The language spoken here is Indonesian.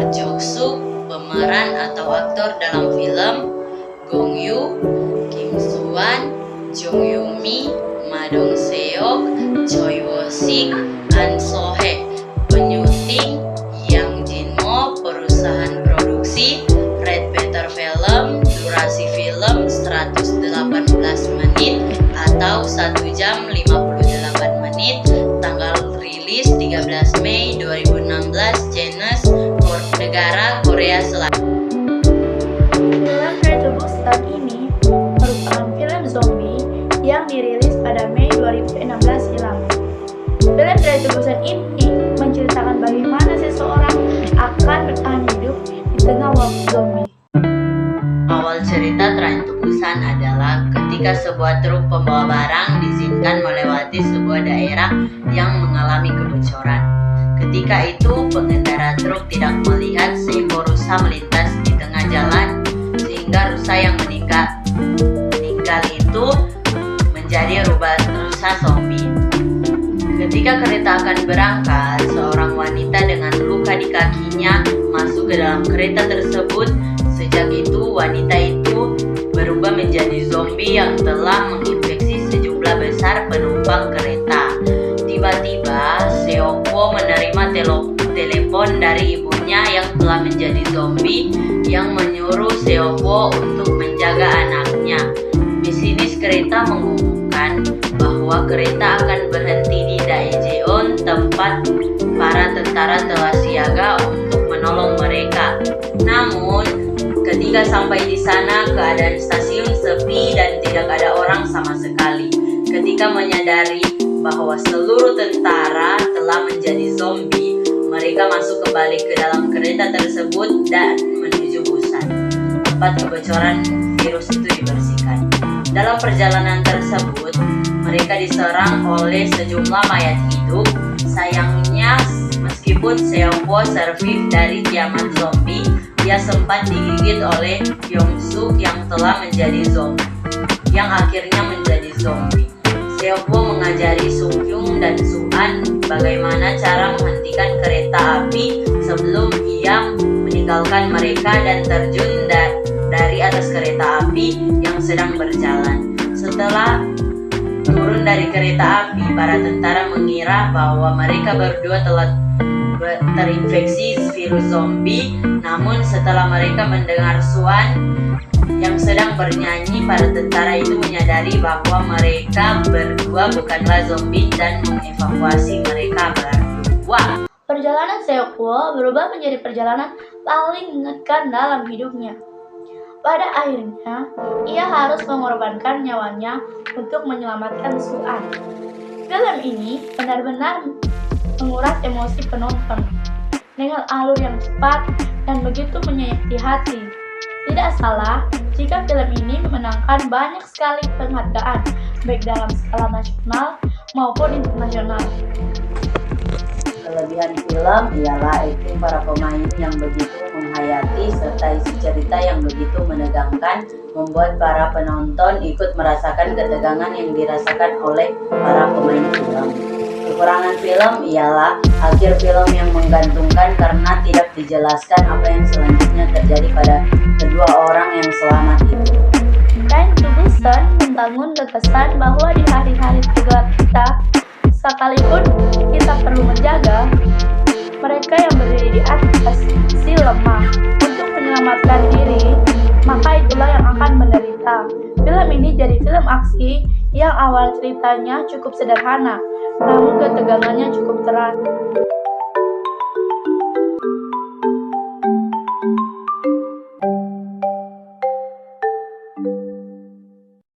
Park Jong-suk pemeran atau aktor dalam film, Gong Yoo, Kim Soo-hwan, Jung Yoo-mi, Ma Dong-seok, Choi Woo-sik, An So-hye. Penyuting Yang Jin-mo. Perusahaan produksi Red Peter Film. Durasi film 118 menit atau 1 jam 58 menit. Tanggal rilis 13 Mei 2016. Jenis negara Korea Selatan. Film Train to Busan ini merupakan film zombie yang dirilis pada Mei 2016 silam. Film Train to Busan ini menceritakan bagaimana seseorang akan bertahan hidup di tengah wabah zombie. Awal cerita Train to Busan adalah ketika sebuah truk pembawa barang diizinkan melewati sebuah daerah yang mengalami kebocoran. Ketika itu, pengendara truk tidak melihat seekor rusa melintas di tengah jalan, sehingga rusa yang meninggal itu menjadi rusa zombie. Ketika kereta akan berangkat, seorang wanita dengan luka di kakinya masuk ke dalam kereta tersebut. Sejak itu, wanita itu berubah menjadi zombie yang telah menginfeksi sejumlah besar penumpang kereta. Tiba-tiba, Seok-woo menerima telepon dari ibunya yang telah menjadi zombie yang menyuruh Seok-woo untuk menjaga anaknya. Masinis kereta mengumumkan bahwa kereta akan berhenti di Daejeon, tempat para tentara telah siaga untuk menolong mereka. Namun, ketika sampai di sana, keadaan stasiun sepi dan tidak ada orang sama sekali. Ketika menyadari bahwa seluruh tentara telah menjadi zombie, mereka masuk kembali ke dalam kereta tersebut dan menuju Busan, tempat kebocoran virus itu dibersihkan. Dalam perjalanan tersebut, mereka diserang oleh sejumlah mayat hidup. Sayangnya, meskipun Seok-woo survive dari zaman zombie, dia sempat digigit oleh Kyung-suk yang telah menjadi zombie, yang akhirnya menjadi zombie. Seok-woo mengajari Sung-kyung dan Su-an bagaimana cara menghentikan kereta api sebelum ia meninggalkan mereka dan terjun dari atas kereta api yang sedang berjalan. Setelah turun dari kereta api, para tentara mengira bahwa mereka berdua telah terinfeksi virus zombie. Namun setelah mereka mendengar Su-an yang sedang bernyanyi, para tentara itu menyadari bahwa mereka berdua bukanlah zombie dan mengevakuasi mereka berdua. Perjalanan Seok-woo berubah menjadi perjalanan paling mengerikan dalam hidupnya. Pada akhirnya, ia harus mengorbankan nyawanya untuk menyelamatkan Su-an. Film ini benar-benar menguras emosi penonton dengan alur yang cepat dan begitu menyayat hati. Tidak salah jika film ini memenangkan banyak sekali penghargaan, baik dalam skala nasional maupun internasional. Kelebihan film ialah akting para pemain yang begitu menghayati serta isi cerita yang begitu menegangkan, membuat para penonton ikut merasakan ketegangan yang dirasakan oleh para pemain film. Kekurangan film ialah akhir film yang menggantungkan karena tidak dijelaskan apa yang selanjutnya terjadi pada kedua orang yang selamat itu. Train to Busan membangun gagasan bahwa di hari-hari tergelap kita, sekalipun kita perlu menjaga mereka yang berdiri di atas si lemah untuk menyelamatkan diri, maka itulah yang akan menderita. Film ini jadi film aksi yang awal ceritanya cukup sederhana, namun ketegangannya cukup terasa.